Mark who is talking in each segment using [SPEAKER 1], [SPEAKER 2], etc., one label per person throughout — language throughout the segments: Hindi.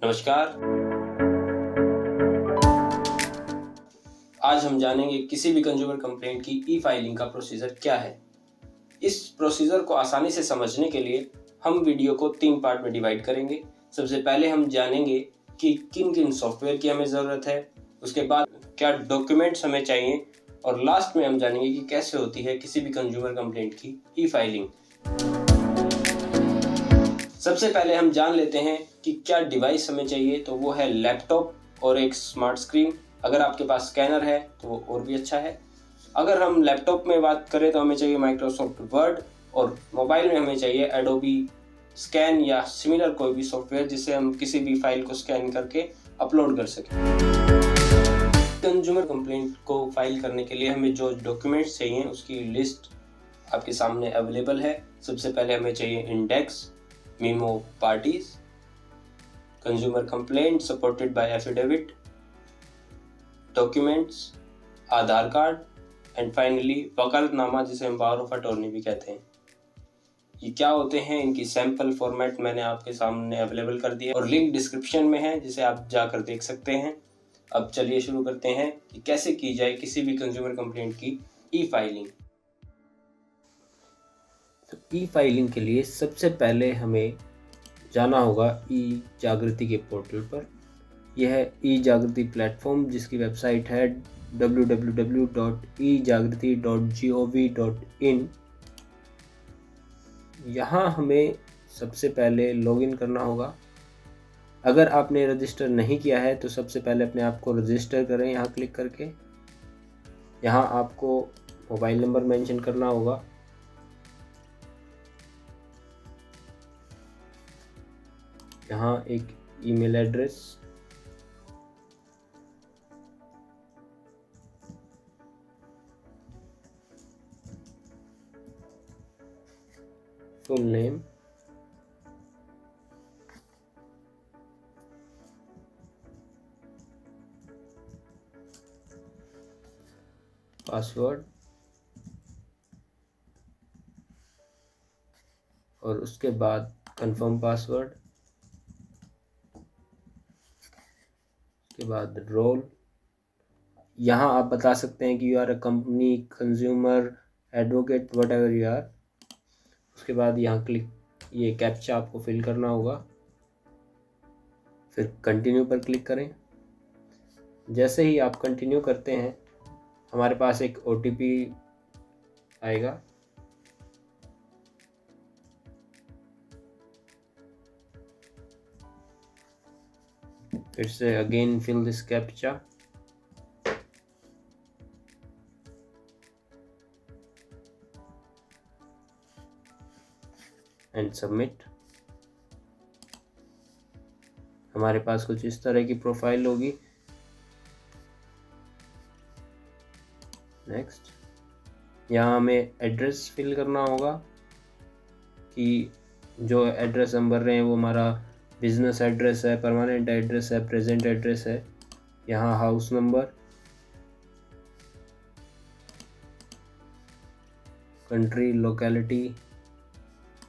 [SPEAKER 1] नमस्कार। आज हम जानेंगे किसी भी कंज्यूमर कंप्लेंट की ई फाइलिंग का प्रोसीजर क्या है। इस प्रोसीजर को आसानी से समझने के लिए हम वीडियो को 3 पार्ट में डिवाइड करेंगे। सबसे पहले हम जानेंगे कि किन किन सॉफ्टवेयर की हमें ज़रूरत है, उसके बाद क्या डॉक्यूमेंट्स हमें चाहिए और लास्ट में हम जानेंगे कि कैसे होती है किसी भी कंज्यूमर कंप्लेंट की ई फाइलिंग। सबसे पहले हम जान लेते हैं कि क्या डिवाइस हमें चाहिए, तो वो है लैपटॉप और एक स्मार्ट स्क्रीन। अगर आपके पास स्कैनर है तो वो और भी अच्छा है। अगर हम लैपटॉप में बात करें तो हमें चाहिए माइक्रोसॉफ्ट वर्ड और मोबाइल में हमें चाहिए एडोबी स्कैन या सिमिलर कोई भी सॉफ्टवेयर जिससे हम किसी भी फाइल को स्कैन करके अपलोड कर सकें। कंज्यूमर कंप्लेंट को फाइल करने के लिए हमें जो डॉक्यूमेंट्स चाहिए उसकी लिस्ट आपके सामने अवेलेबल है। सबसे पहले हमें चाहिए index, memo parties, consumer complaint supported by affidavit, documents, Aadhaar card and finally वकालतनामा जिसे हम पावर ऑफ अटॉर्नी भी कहते हैं। ये क्या होते हैं, इनकी सैंपल फॉर्मेट मैंने आपके सामने अवेलेबल कर दिया और लिंक डिस्क्रिप्शन में है जिसे आप जाकर देख सकते हैं। अब चलिए शुरू करते हैं कि कैसे की जाए किसी भी कंज्यूमर कंप्लेंट की ई फाइलिंग। तो ई फाइलिंग के लिए सबसे पहले हमें जाना होगा ई जागृति के पोर्टल पर। यह है ई जागृति प्लेटफॉर्म जिसकी वेबसाइट है www.ejagriti.gov.in। यहाँ हमें सबसे पहले लॉगिन करना होगा। अगर आपने रजिस्टर नहीं किया है तो सबसे पहले अपने आप को रजिस्टर करें यहाँ क्लिक करके। यहाँ आपको मोबाइल नंबर मेंशन करना होगा। यहाँ एक email address, full name, password और उसके बाद कंफर्म पासवर्ड, उसके बाद रोल। यहाँ आप बता सकते हैं कि you are a company, consumer, advocate, whatever you are. उसके बाद यहाँ क्लिक, ये कैप्चा आपको फिल करना होगा, फिर कंटिन्यू पर क्लिक करें। जैसे ही आप कंटिन्यू करते हैं हमारे पास एक OTP आएगा। फिर से again fill this captcha and submit. हमारे पास कुछ इस तरह की प्रोफाइल होगी। नेक्स्ट, यहाँ हमें एड्रेस फिल करना होगा कि जो एड्रेस हम भर रहे हैं वो हमारा बिजनेस एड्रेस है, परमानेंट एड्रेस है, प्रेजेंट एड्रेस है। यहाँ house number, country, locality,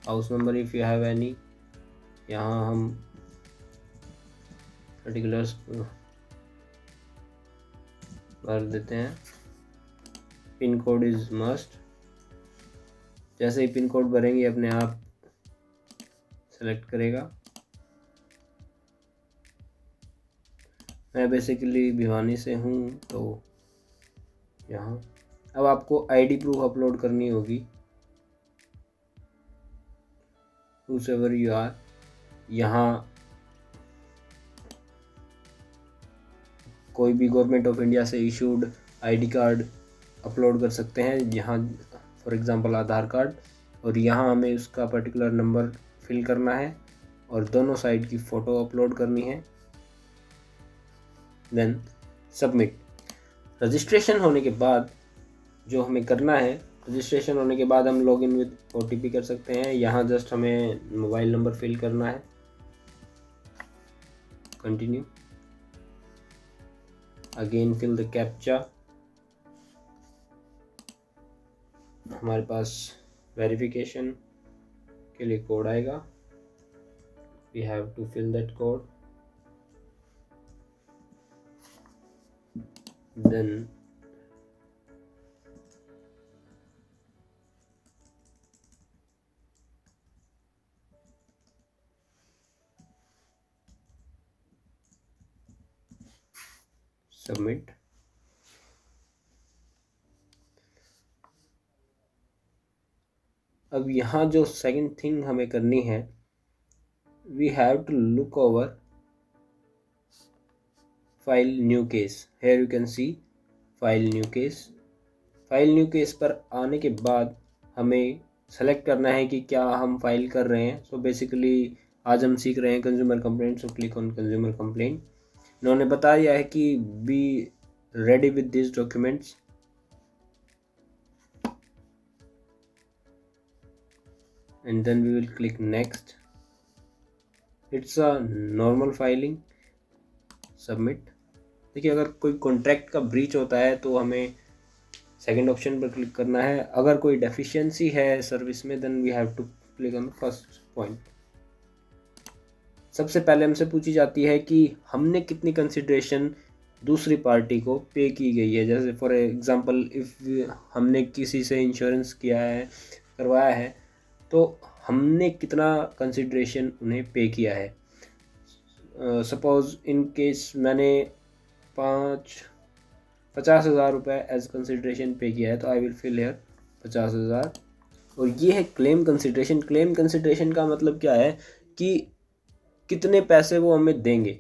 [SPEAKER 1] house number if you have any. यहाँ हम पर्टिकुलर्स भर देते हैं। Pin code is must. जैसे ही पिन कोड भरेंगे अपने आप सेलेक्ट करेगा। मैं बेसिकली भिवानी से हूँ तो यहाँ अब आपको आईडी प्रूफ अपलोड करनी होगी। Whoever you are, यहाँ कोई भी गवर्नमेंट ऑफ इंडिया से इशूड आईडी कार्ड अपलोड कर सकते हैं, यहाँ फॉर एग्जांपल आधार कार्ड। और यहाँ हमें उसका पर्टिकुलर नंबर फिल करना है और दोनों साइड की फ़ोटो अपलोड करनी है। Then submit. रजिस्ट्रेशन होने के बाद जो हमें करना है, रजिस्ट्रेशन होने के बाद हम लॉगिन विद OTP कर सकते हैं। यहाँ जस्ट हमें मोबाइल नंबर फिल करना है। Continue, again fill the captcha. हमारे पास वेरिफिकेशन के लिए कोड आएगा, we have to fill that code. Then submit. अब यहाँ जो सेकंड थिंग हमें करनी है, we have to look over file new case. Here you can see file new case. File new case पर आने के बाद हमें सेलेक्ट करना है कि क्या हम फाइल कर रहे हैं। सो बेसिकली आज हम सीख रहे हैं consumer complaint. So click on consumer complaint. इन्होंने बता दिया है कि be ready with this documents. and then we will click next. It's a normal filing. Submit। देखिए, अगर कोई कॉन्ट्रैक्ट का ब्रीच होता है तो हमें सेकंड ऑप्शन पर क्लिक करना है। अगर कोई डेफिशिएंसी है सर्विस में, then we have to click on first point. सबसे पहले हमसे पूछी जाती है कि हमने कितनी कंसिडरेशन दूसरी पार्टी को पे की गई है। जैसे फॉर एग्जांपल इफ़ हमने किसी से इंश्योरेंस किया है, करवाया है, तो हमने कितना कंसिडरेशन उन्हें पे किया है। सपोज़ इन केस मैंने 50,000 रुपये एज कंसिडरेशन पे किया है, तो आई विल फिल हेयर 50,000। और ये है क्लेम कंसिडरेशन। क्लेम कंसिडरेशन का मतलब क्या है कि कितने पैसे वो हमें देंगे,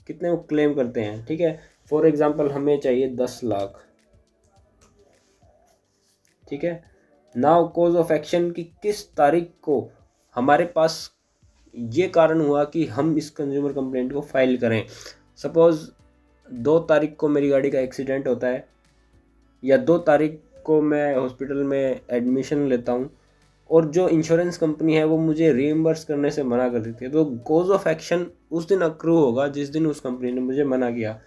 [SPEAKER 1] कितने वो क्लेम करते हैं। ठीक है, फॉर एग्जांपल हमें चाहिए 10 लाख। ठीक है, नाउ कॉज ऑफ एक्शन की किस तारीख को हमारे पास ये कारण हुआ कि हम इस कंज्यूमर कंप्लेंट को फाइल करें। सपोज़ 2 तारीख को मेरी गाड़ी का एक्सीडेंट होता है, या 2 तारीख को मैं हॉस्पिटल में एडमिशन लेता हूँ, और जो इंश्योरेंस कंपनी है वो मुझे रीइम्बर्स करने से मना कर देती है। तो कॉज ऑफ एक्शन उस दिन अक्रू होगा जिस दिन उस कंपनी ने मुझे मना किया।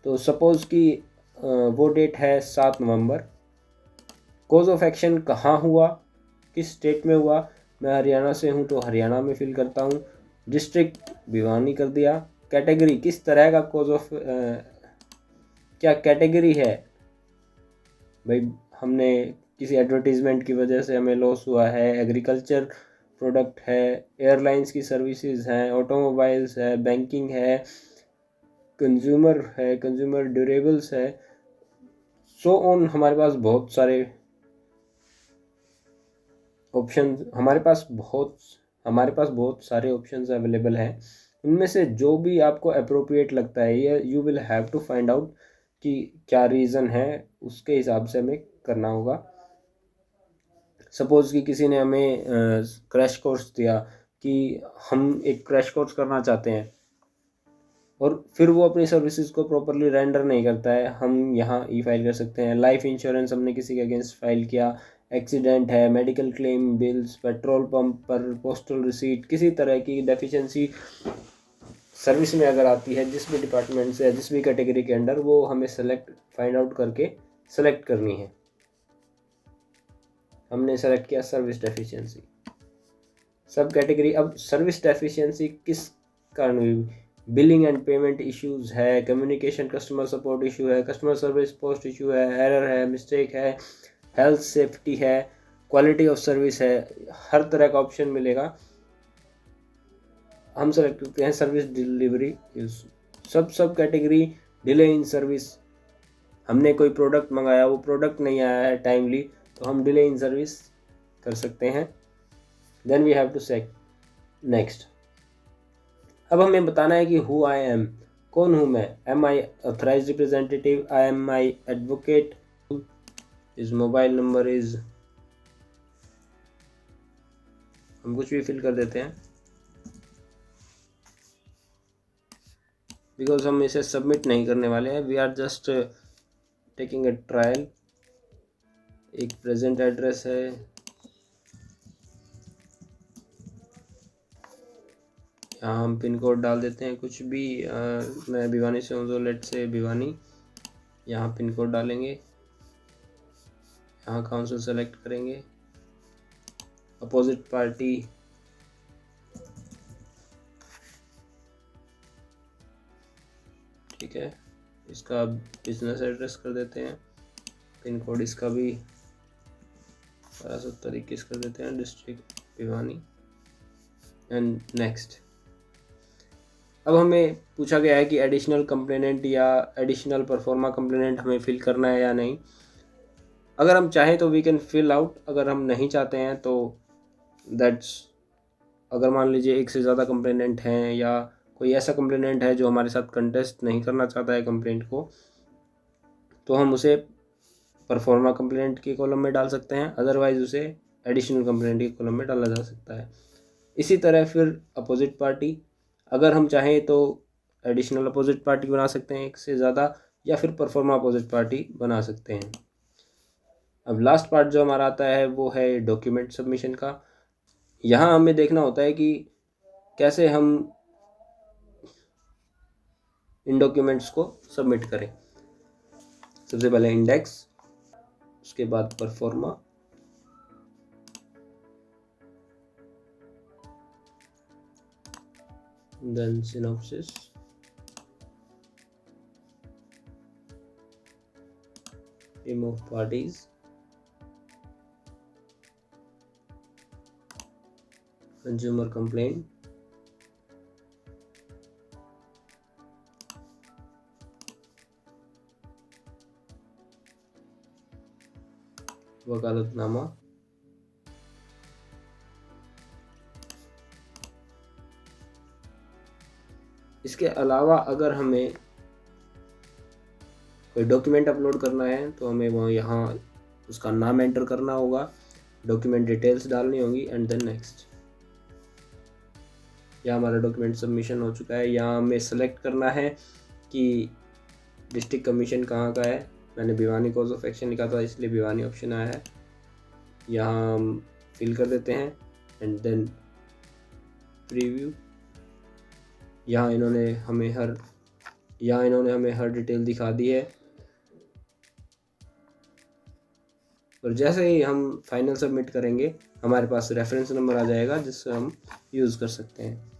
[SPEAKER 1] तो सपोज़ कि वो डेट है 7 नवंबर। कॉज ऑफ एक्शन कहाँ हुआ, किस स्टेट में हुआ। मैं हरियाणा से हूँ तो हरियाणा में फिल करता हूँ। डिस्ट्रिक्ट भिवानी कर दिया। कैटेगरी किस तरह का कॉज ऑफ क्या कैटेगरी है भाई, हमने किसी एडवर्टीजमेंट की वजह से हमें लॉस हुआ है, एग्रीकल्चर प्रोडक्ट है, एयरलाइंस की सर्विसेज हैं, ऑटोमोबाइल्स है, बैंकिंग है, कंज्यूमर है, कंज्यूमर ड्यूरेबल्स है, सो ऑन। हमारे पास बहुत सारे ऑप्शन, हमारे पास बहुत सारे ऑप्शंस अवेलेबल हैं। उनमें से जो भी आपको अप्रोप्रिएट लगता है, ये you will have to find out कि क्या रीज़न है, उसके हिसाब से हमें करना होगा। सपोज़ कि किसी ने हमें क्रैश कोर्स दिया कि हम एक क्रैश कोर्स करना चाहते हैं, और फिर वो अपनी सर्विसेज को प्रॉपरली रेंडर नहीं करता है, हम यहाँ ई फाइल कर सकते हैं। लाइफ इंश्योरेंस हमने किसी के अगेंस्ट फाइल किया, एक्सीडेंट है, medical claim, bills, petrol pump पर पोस्टल रिसीट, किसी तरह की डेफिशिएंसी सर्विस में अगर आती है, जिस भी डिपार्टमेंट से, जिस भी कैटेगरी के अंडर, वो हमें फाइंड आउट करके सेलेक्ट करनी है। हमने सेलेक्ट किया सर्विस डेफिशिएंसी, सब कैटेगरी। अब सर्विस डेफिशिएंसी किस कारण हुई? बिलिंग एंड पेमेंट इश्यूज है, कम्युनिकेशन कस्टमर सपोर्ट इशू है, कस्टमर सर्विस पोस्ट इशू है, एरर है, मिस्टेक है, हेल्थ सेफ्टी है, क्वालिटी ऑफ सर्विस है। हर तरह का ऑप्शन मिलेगा। हम सेलेक्ट करते हैं सर्विस डिलीवरी। सब कैटेगरी। डिले इन सर्विस, हमने कोई प्रोडक्ट मंगाया, वो प्रोडक्ट नहीं आया है टाइमली, तो हम डिले इन सर्विस कर सकते हैं। Then we have to select next. अब हमें बताना है कि हु आई एम, कौन हूँ मैं। Am I authorise representative, I am I advocate, is mobile number is, हम कुछ भी फिल कर देते हैं बिकॉज हम इसे सबमिट नहीं करने वाले हैं। We are just taking a trial. एक प्रेजेंट एड्रेस है, यहाँ हम पिन कोड डाल देते हैं कुछ भी। मैं भिवानी से हूँ तो लेट से भिवानी, यहाँ पिन कोड डालेंगे, यहाँ काउंसिल सेलेक्ट करेंगे, अपोजिट पार्टी, ठीक है, इसका बिजनेस एड्रेस कर देते हैं, पिन कोड इसका भी 1221 कर देते हैं, डिस्ट्रिक्ट भिवानी, एंड नेक्स्ट। अब हमें पूछा गया है कि एडिशनल कंप्लेनेंट या एडिशनल परफॉर्मा कंप्लेनेंट हमें फिल करना है या नहीं। अगर हम चाहें तो वी कैन फिल आउट, अगर हम नहीं चाहते हैं तो दैट्स, अगर मान लीजिए एक से ज़्यादा कंप्लेनेंट हैं या कोई ऐसा कंप्लेनेंट है जो हमारे साथ कंटेस्ट नहीं करना चाहता है कंप्लेंट को, तो हम उसे परफॉर्मा कंप्लेंट के कॉलम में डाल सकते हैं, अदरवाइज उसे एडिशनल कंप्लेंट के कॉलम में डाला जा सकता है। इसी तरह फिर अपोजिट पार्टी, अगर हम चाहें तो एडिशनल अपोजिट पार्टी बना सकते हैं एक से ज़्यादा, या फिर परफॉर्मा अपोजिट पार्टी बना सकते हैं। अब लास्ट पार्ट जो हमारा आता है वो है डॉक्यूमेंट सबमिशन का। यहाँ हमें देखना होता है कि कैसे हम इन डॉक्यूमेंट्स को सबमिट करें। सबसे पहले इंडेक्स, उसके बाद proforma, then synopsis, remove parties, consumer complaint, वकालतनामा, इसके अलावा अगर हमें कोई डॉक्यूमेंट अपलोड करना है तो हमें वहाँ यहाँ उसका नाम एंटर करना होगा, डॉक्यूमेंट डिटेल्स डालनी होगी, एंड देन नेक्स्ट। यहाँ हमारा डॉक्यूमेंट सबमिशन हो चुका है। यहाँ हमें सेलेक्ट करना है कि डिस्ट्रिक्ट कमीशन कहाँ का है। मैंने भिवानी कॉज ऑफ एक्शन लिखा था इसलिए भिवानी ऑप्शन आया है। यहाँ हम फिल कर देते हैं एंड देन प्रीव्यू। यहाँ इन्होंने हमें हर डिटेल दिखा दी है, और जैसे ही हम फाइनल सबमिट करेंगे हमारे पास रेफरेंस नंबर आ जाएगा जिससे हम यूज़ कर सकते हैं।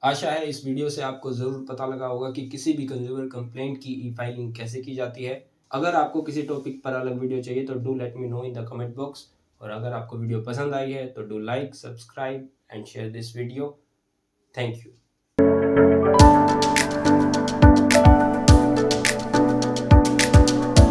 [SPEAKER 1] आशा है इस वीडियो से आपको ज़रूर पता लगा होगा कि किसी भी कंज्यूमर कंप्लेंट की ई फाइलिंग कैसे की जाती है। अगर आपको किसी टॉपिक पर अलग वीडियो चाहिए तो do let me know in the comment box, और अगर आपको वीडियो पसंद आई है तो do like, subscribe and share this video. Thank you.